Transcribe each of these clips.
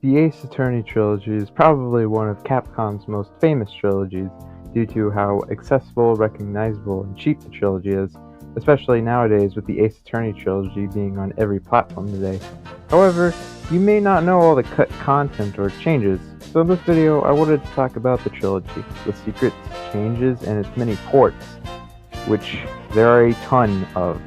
The Ace Attorney trilogy is probably one of Capcom's most famous trilogies due to how accessible, recognizable, and cheap the trilogy is, especially nowadays with the Ace Attorney trilogy being on every platform today. However, you may not know all the cut content or changes, so in this video I wanted to talk about the trilogy, the secrets, changes, and its many ports, which there are a ton of.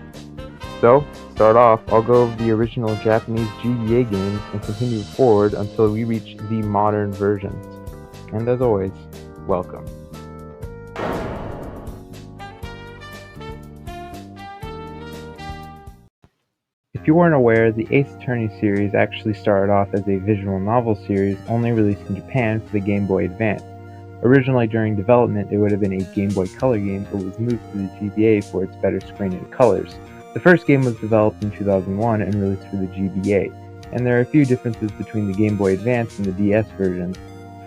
So, to start off, I'll go over the original Japanese GBA games and continue forward until we reach the modern versions. And as always, welcome. If you weren't aware, the Ace Attorney series actually started off as a visual novel series only released in Japan for the Game Boy Advance. Originally during development, it would have been a Game Boy Color game, but was moved to the GBA for its better screen and colors. The first game was developed in 2001 and released for the GBA, and there are a few differences between the Game Boy Advance and the DS version.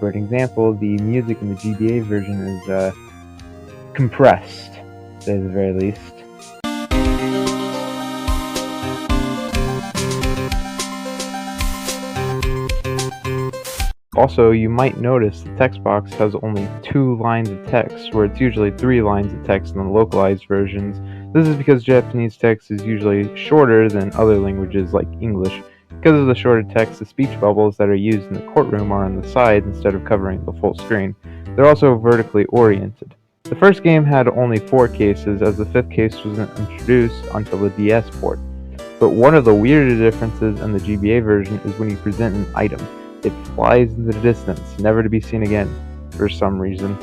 For an example, the music in the GBA version is compressed, to say the very least. Also, you might notice the text box has only 2 lines of text, where it's usually 3 lines of text in the localized versions. This is because Japanese text is usually shorter than other languages like English. Because of the shorter text, the speech bubbles that are used in the courtroom are on the sides instead of covering the full screen. They're also vertically oriented. The first game had only 4 cases, as the 5th case wasn't introduced until the DS port. But one of the weirder differences in the GBA version is when you present an item. It flies into the distance, never to be seen again, for some reason.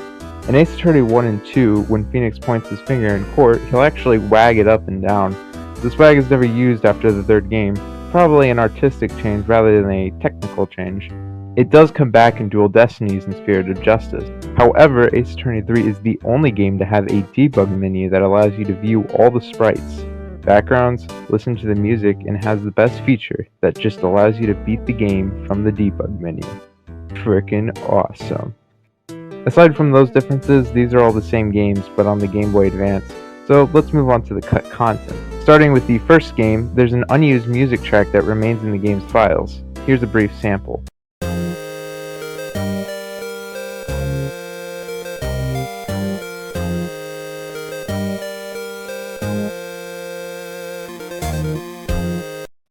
In Ace Attorney 1 and 2, when Phoenix points his finger in court, he'll actually wag it up and down. This wag is never used after the 3rd game, probably an artistic change rather than a technical change. It does come back in Dual Destinies and Spirit of Justice. However, Ace Attorney 3 is the only game to have a debug menu that allows you to view all the sprites, backgrounds, listen to the music, and has the best feature that just allows you to beat the game from the debug menu. Frickin' awesome. Aside from those differences, these are all the same games but on the Game Boy Advance, so let's move on to the cut content. Starting with the first game, there's an unused music track that remains in the game's files. Here's a brief sample.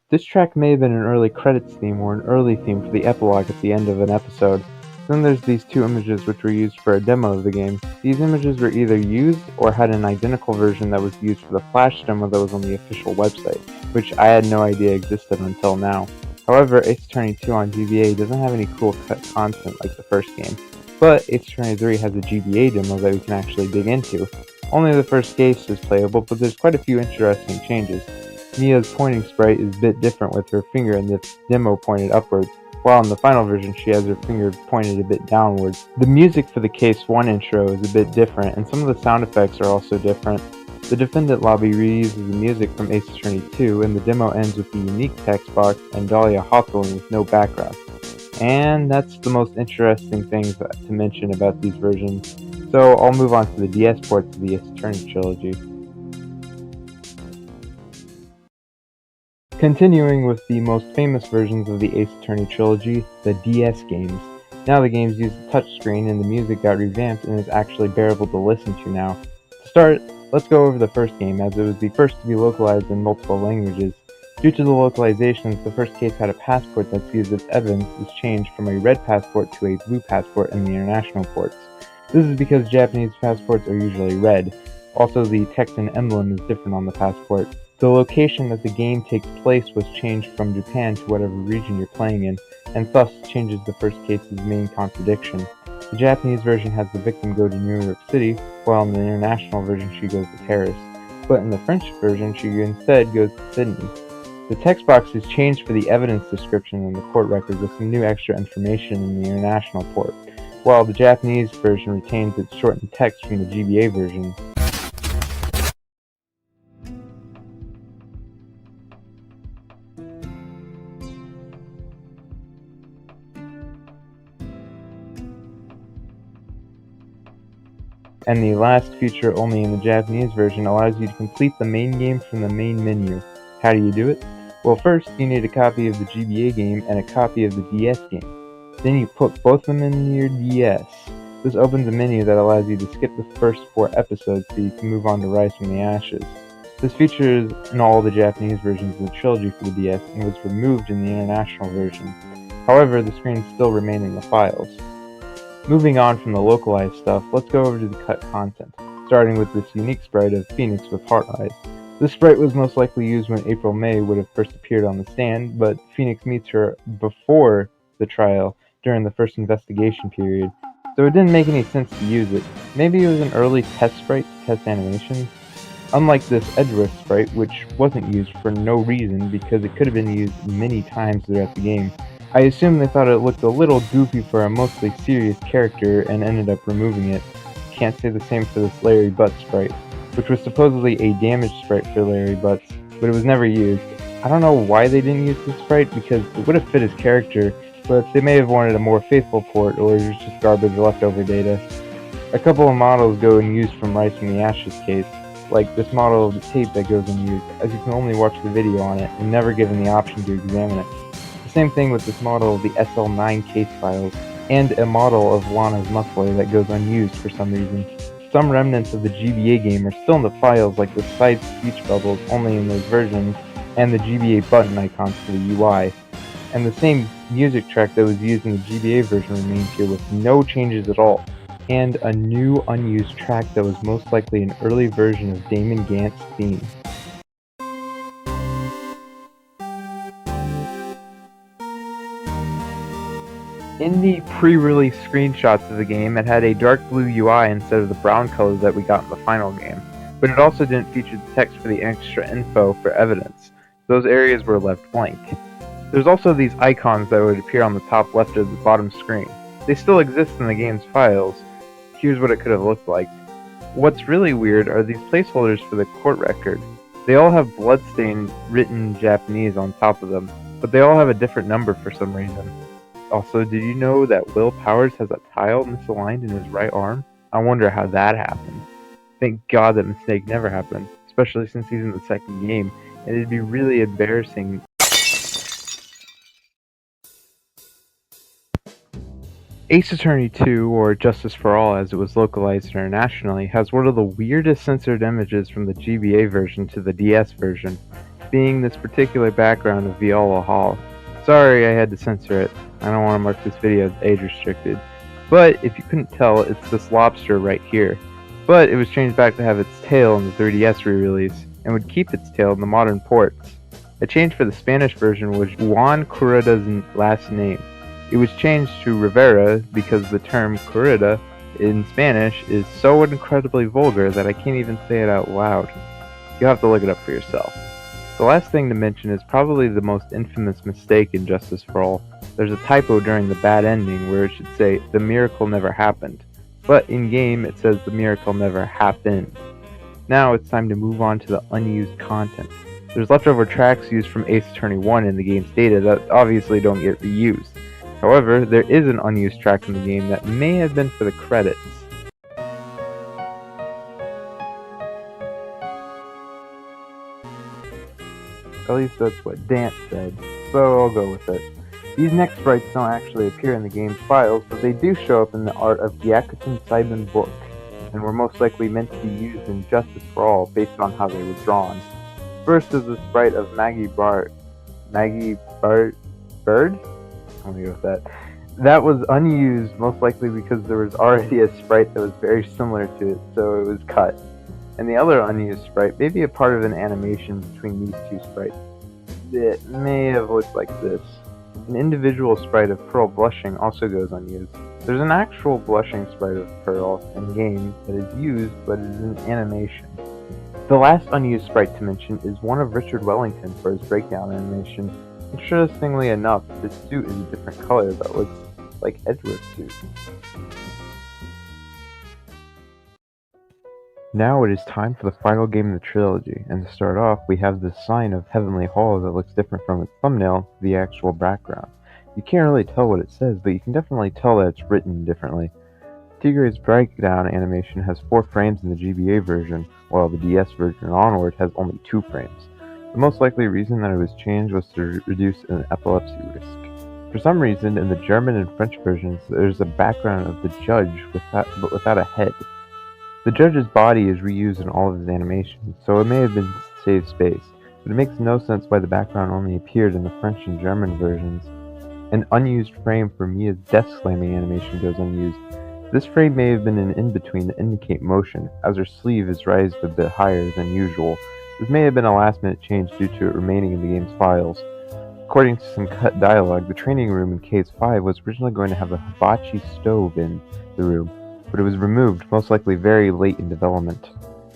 This track may have been an early credits theme or an early theme for the epilogue at the end of an episode. Then there's these 2 images which were used for a demo of the game. These images were either used or had an identical version that was used for the Flash demo that was on the official website, which I had no idea existed until now. However, Ace Attorney 2 on GBA doesn't have any cool cut content like the first game, but Ace Attorney 3 has a GBA demo that we can actually dig into. Only the first case is playable, but there's quite a few interesting changes. Mia's pointing sprite is a bit different with her finger in the demo pointed upwards, while in the final version she has her finger pointed a bit downwards. The music for the Case 1 intro is a bit different, and some of the sound effects are also different. The defendant lobby reuses the music from Ace Attorney 2, and the demo ends with the unique text box and Dahlia Hawthorne with no background. And that's the most interesting things to mention about these versions, so I'll move on to the DS ports of the Ace Attorney trilogy. Continuing with the most famous versions of the Ace Attorney trilogy, the DS games. Now the games use the touchscreen and the music got revamped and is actually bearable to listen to now. To start, let's go over the first game, as it was the first to be localized in multiple languages. Due to the localizations, the first case had a passport that's used as evidence is changed from a red passport to a blue passport in the international ports. This is because Japanese passports are usually red. Also, the text and emblem is different on the passport. The location that the game takes place was changed from Japan to whatever region you're playing in, and thus changes the first case's main contradiction. The Japanese version has the victim go to New York City, while in the international version she goes to Paris. But in the French version she instead goes to Sydney. The text box is changed for the evidence description in the court record with some new extra information in the international port, while the Japanese version retains its shortened text from the GBA version. And the last feature only in the Japanese version allows you to complete the main game from the main menu. How do you do it? Well, first you need a copy of the GBA game and a copy of the DS game. Then you put both of them in your DS. This opens a menu that allows you to skip the first 4 episodes so you can move on to Rise from the Ashes. This feature is in all the Japanese versions of the Trilogy for the DS and was removed in the international version. However, the screens still remain in the files. Moving on from the localized stuff, let's go over to the cut content, starting with this unique sprite of Phoenix with heart eyes. This sprite was most likely used when April May would have first appeared on the stand, but Phoenix meets her before the trial during the first investigation period, so it didn't make any sense to use it. Maybe it was an early test sprite to test animations? Unlike this Edgeworth sprite, which wasn't used for no reason because it could have been used many times throughout the game, I assume they thought it looked a little goofy for a mostly serious character and ended up removing it. Can't say the same for this Larry Butts sprite, which was supposedly a damaged sprite for Larry Butts, but it was never used. I don't know why they didn't use this sprite because it would have fit his character, but they may have wanted a more faithful port or it was just garbage leftover data. A couple of models go unused from Rise from the Ashes case, like this model of the tape that goes unused, as you can only watch the video on it and never given the option to examine it. The same thing with this model of the SL9 case files, and a model of Lana's muffler that goes unused for some reason. Some remnants of the GBA game are still in the files, like the side speech bubbles only in those versions, and the GBA button icons for the UI. And the same music track that was used in the GBA version remains here with no changes at all, and a new unused track that was most likely an early version of Damon Gantz's theme. In the pre-release screenshots of the game, it had a dark blue UI instead of the brown color that we got in the final game, but it also didn't feature the text for the extra info for evidence. Those areas were left blank. There's also these icons that would appear on the top left of the bottom screen. They still exist in the game's files. Here's what it could have looked like. What's really weird are these placeholders for the court record. They all have bloodstain written in Japanese on top of them, but they all have a different number for some reason. Also, did you know that Will Powers has a tile misaligned in his right arm? I wonder how that happened. Thank God that mistake never happened, especially since he's in the second game, and it'd be really embarrassing. Ace Attorney 2, or Justice for All as it was localized internationally, has one of the weirdest censored images from the GBA version to the DS version, being this particular background of Viola Hall. Sorry I had to censor it. I don't want to mark this video as age restricted. But if you couldn't tell, it's this lobster right here. But it was changed back to have its tail in the 3DS re-release, and would keep its tail in the modern ports. A change for the Spanish version was Juan Corrida's last name. It was changed to Rivera because the term corrida in Spanish is so incredibly vulgar that I can't even say it out loud. You'll have to look it up for yourself. The last thing to mention is probably the most infamous mistake in Justice for All. There's a typo during the bad ending where it should say, "The miracle never happened," but in-game it says, "The miracle never happened." Now it's time to move on to the unused content. There's leftover tracks used from Ace Attorney 1 in the game's data that obviously don't get reused. However, there is an unused track in the game that may have been for the credits. At least that's what Dant said, so I'll go with it. These next sprites don't actually appear in the game's files, but they do show up in the art of Gyakuten Simon book, and were most likely meant to be used in Justice for All based on how they were drawn. First is the sprite of Maggie Bird? I'm gonna go with that. That was unused, most likely because there was already a sprite that was very similar to it, so it was cut. And the other unused sprite may be a part of an animation between these two sprites. It may have looked like this. An individual sprite of Pearl blushing also goes unused. There's an actual blushing sprite of Pearl in-game that is used, but it is an animation. The last unused sprite to mention is one of Richard Wellington for his breakdown animation. Interestingly enough, this suit is a different color that looks like Edgeworth's suit. Now it is time for the final game in the trilogy, and to start off, we have this sign of Heavenly Hall that looks different from its thumbnail to the actual background. You can't really tell what it says, but you can definitely tell that it's written differently. Tigre's breakdown animation has 4 frames in the GBA version, while the DS version onward has only 2 frames. The most likely reason that it was changed was to reduce an epilepsy risk. For some reason, in the German and French versions, there's a background of the judge but without a head. The judge's body is reused in all of his animations, so it may have been to save space, but it makes no sense why the background only appeared in the French and German versions. An unused frame for Mia's desk slamming animation goes unused. This frame may have been an in-between to indicate motion, as her sleeve is raised a bit higher than usual. This may have been a last-minute change due to it remaining in the game's files. According to some cut dialogue, the training room in Case 5 was originally going to have a hibachi stove in the room, but it was removed, most likely very late in development.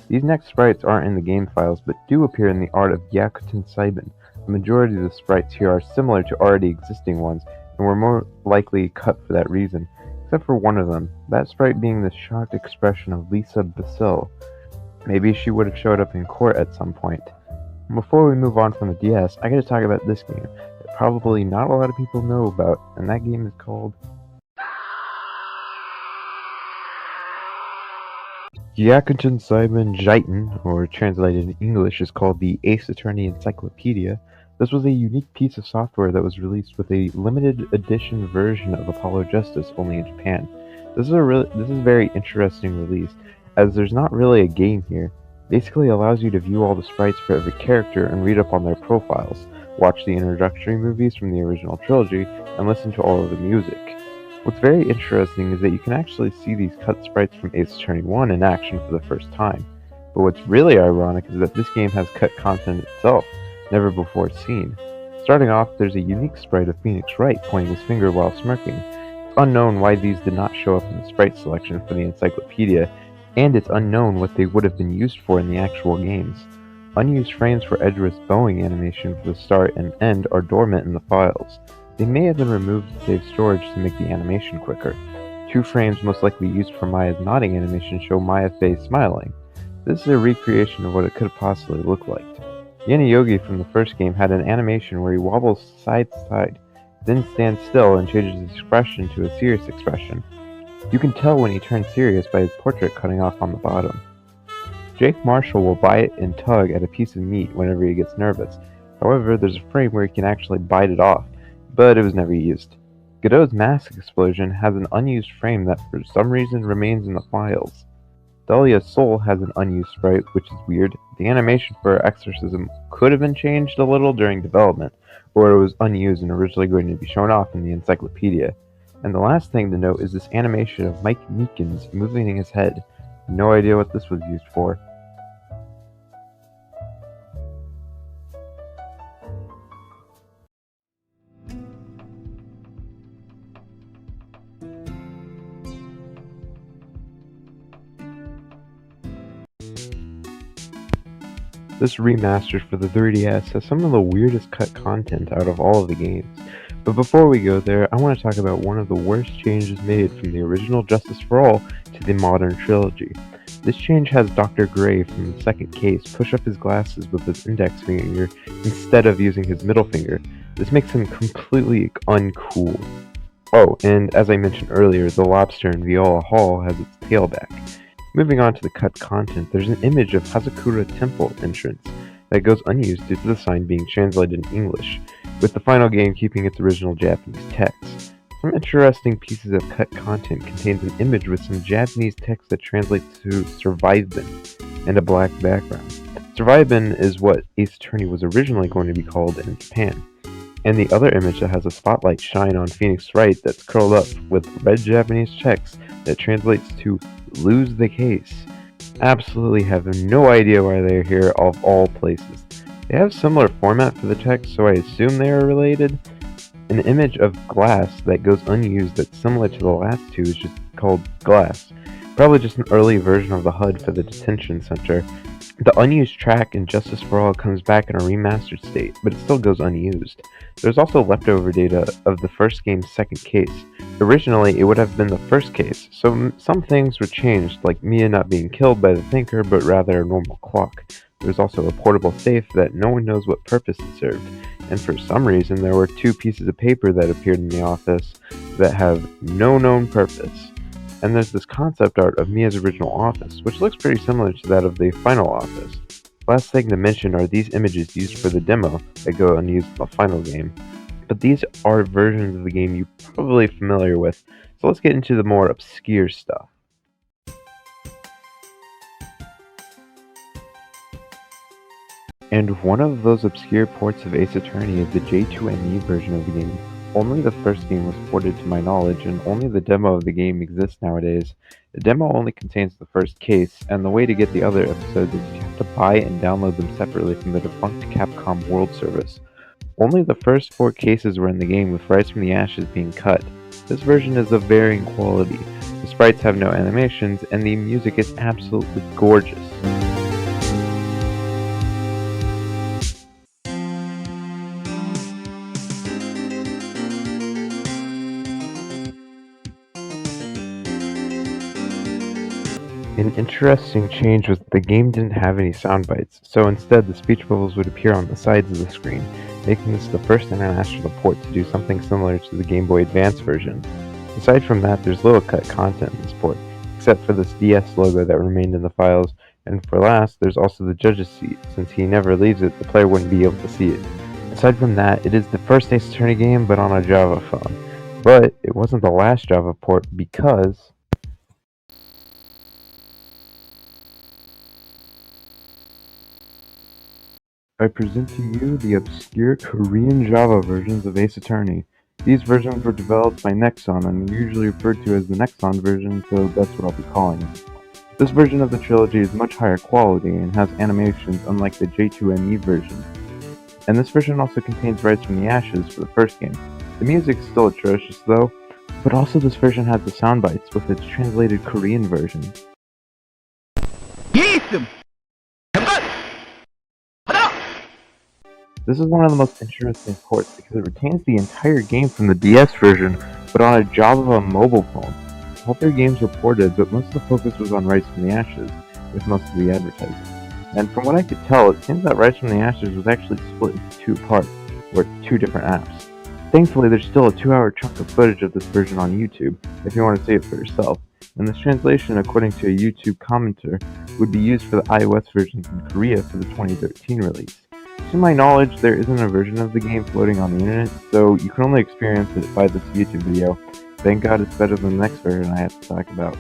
These next sprites aren't in the game files, but do appear in the art of Yakuten Saiban. The majority of the sprites here are similar to already existing ones, and were more likely cut for that reason, except for one of them, that sprite being the shocked expression of Lisa Basil. Maybe she would have showed up in court at some point. Before we move on from the DS, I gotta talk about this game that probably not a lot of people know about, and that game is called Yakuten Saiban Jiten, or translated in English is called the Ace Attorney Encyclopedia. This was a unique piece of software that was released with a limited edition version of Apollo Justice only in Japan. This is a very interesting release, as there's not really a game here. Basically allows you to view all the sprites for every character and read up on their profiles, watch the introductory movies from the original trilogy, and listen to all of the music. What's very interesting is that you can actually see these cut sprites from Ace Attorney 1 in action for the first time. But what's really ironic is that this game has cut content itself, never before seen. Starting off, there's a unique sprite of Phoenix Wright pointing his finger while smirking. It's unknown why these did not show up in the sprite selection for the encyclopedia, and it's unknown what they would have been used for in the actual games. Unused frames for Edgeworth's bowing animation for the start and end are dormant in the files. They may have been removed to save storage to make the animation quicker. 2 frames most likely used for Maya's nodding animation show Maya face smiling. This is a recreation of what it could have possibly looked like. Yin Yogi from the first game had an animation where he wobbles side to side, then stands still and changes his expression to a serious expression. You can tell when he turns serious by his portrait cutting off on the bottom. Jake Marshall will bite and tug at a piece of meat whenever he gets nervous. However, there's a frame where he can actually bite it off, but it was never used. Godot's mask explosion has an unused frame that for some reason remains in the files. Dahlia's soul has an unused sprite, which is weird. The animation for her exorcism could have been changed a little during development, or it was unused and originally going to be shown off in the encyclopedia. And the last thing to note is this animation of Mike Meekins moving his head. No idea what this was used for. This remaster for the 3DS has some of the weirdest cut content out of all of the games. But before we go there, I want to talk about one of the worst changes made from the original Justice for All to the modern trilogy. This change has Dr. Gray from the second case push up his glasses with his index finger instead of using his middle finger. This makes him completely uncool. Oh, and as I mentioned earlier, the lobster in Viola Hall has its tail back. Moving on to the cut content, there's an image of Hazakura Temple entrance that goes unused due to the sign being translated in English, with the final game keeping its original Japanese text. Some interesting pieces of cut content contains an image with some Japanese text that translates to Survivin and a black background. Survivin is what Ace Attorney was originally going to be called in Japan. And the other image that has a spotlight shine on Phoenix Wright that's curled up with red Japanese text that translates to lose the case. Absolutely have no idea why they are here of all places. They have similar format for the text, so I assume they are related. An image of glass that goes unused that's similar to the last two is just called glass. Probably just an early version of the HUD for the detention center. The unused track in Justice for All comes back in a remastered state, but it still goes unused. There's also leftover data of the first game's second case. Originally, it would have been the first case, so some things were changed, like Mia not being killed by the Thinker, but rather a normal clock. There's also a portable safe that no one knows what purpose it served, and for some reason there were 2 pieces of paper that appeared in the office that have no known purpose. And there's this concept art of Mia's original office, which looks pretty similar to that of the final office. Last thing to mention are these images used for the demo that go unused in the final game. But these are versions of the game you're probably familiar with, so let's get into the more obscure stuff. And one of those obscure ports of Ace Attorney is the J2ME version of the game. Only the first game was ported to my knowledge, and only the demo of the game exists nowadays. The demo only contains the first case, and the way to get the other episodes is you have to buy and download them separately from the defunct Capcom World Service. Only the first 4 cases were in the game, with Rise from the Ashes being cut. This version is of varying quality. The sprites have no animations, and the music is absolutely gorgeous. An interesting change was that the game didn't have any sound bites, so instead the speech bubbles would appear on the sides of the screen, making this the first international port to do something similar to the Game Boy Advance version. Aside from that, there's little cut content in this port, except for this DS logo that remained in the files, and for last, there's also the judge's seat. Since he never leaves it, the player wouldn't be able to see it. Aside from that, it is the first Ace Attorney game, but on a Java phone. But it wasn't the last Java port because I present to you the obscure Korean Java versions of Ace Attorney. These versions were developed by Nexon and are usually referred to as the Nexon version, so that's what I'll be calling it. This version of the trilogy is much higher quality and has animations unlike the J2ME version. And this version also contains Rise from the Ashes for the first game. The music is still atrocious though, but also this version has the sound bites with its translated Korean version. This is one of the most interesting ports because it retains the entire game from the DS version, but on a Java mobile phone. All 3 games were ported, but most of the focus was on Rise from the Ashes, with most of the advertising. And from what I could tell, it seems that Rise from the Ashes was actually split into 2 parts, or 2 different apps. Thankfully, there's still a 2-hour chunk of footage of this version on YouTube, if you want to see it for yourself. And this translation, according to a YouTube commenter, would be used for the iOS versions in Korea for the 2013 release. To my knowledge, there isn't a version of the game floating on the internet, so you can only experience it by this YouTube video. Thank God it's better than the next version I have to talk about.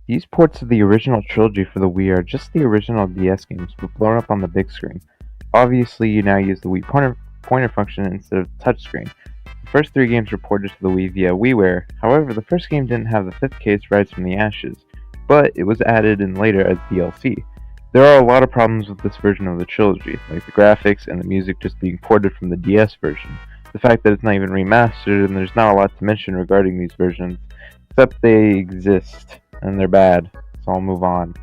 These ports of the original trilogy for the Wii are just the original DS games, but blown up on the big screen. Obviously, you now use the Wii pointer function instead of touchscreen. The first 3 games were ported to the Wii via WiiWare. However, the first game didn't have the 5th case Rise from the Ashes, but it was added in later as DLC. There are a lot of problems with this version of the trilogy, like the graphics and the music just being ported from the DS version. The fact that it's not even remastered, and there's not a lot to mention regarding these versions, except they exist, and they're bad, so I'll move on.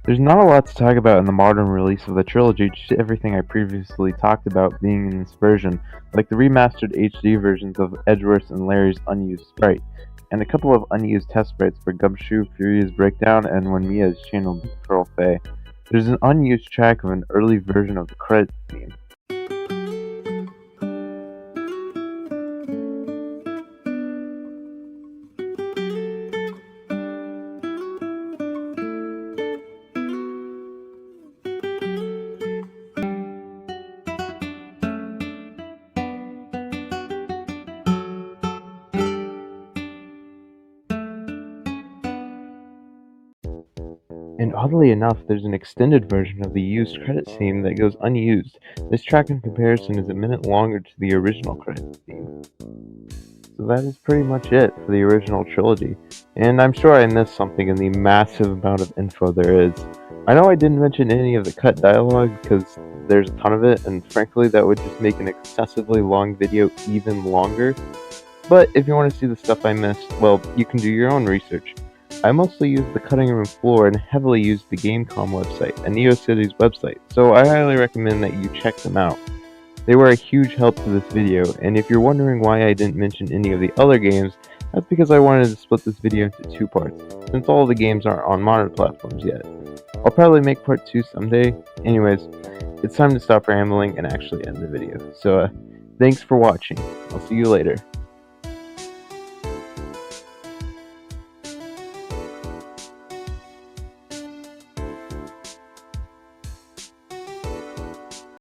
There's not a lot to talk about in the modern release of the trilogy due to everything I previously talked about being in this version, like the remastered HD versions of Edgeworth's and Larry's unused sprite, and a couple of unused test sprites for Gumshoe, Furia's Breakdown, and when Mia is channeled as Pearl Fey. There's an unused track of an early version of the credits theme. And oddly enough, there's an extended version of the used credits theme that goes unused. This track in comparison is a minute longer to the original credits theme. So that is pretty much it for the original trilogy. And I'm sure I missed something in the massive amount of info there is. I know I didn't mention any of the cut dialogue because there's a ton of it, and frankly that would just make an excessively long video even longer. But if you want to see the stuff I missed, well, you can do your own research. I mostly used the cutting room floor and heavily used the Gamecom website and NeoCity's website, so I highly recommend that you check them out. They were a huge help to this video, and if you're wondering why I didn't mention any of the other games, that's because I wanted to split this video into 2 parts, since all of the games aren't on modern platforms yet. I'll probably make part 2 someday. Anyways, it's time to stop rambling and actually end the video. So, thanks for watching. I'll see you later.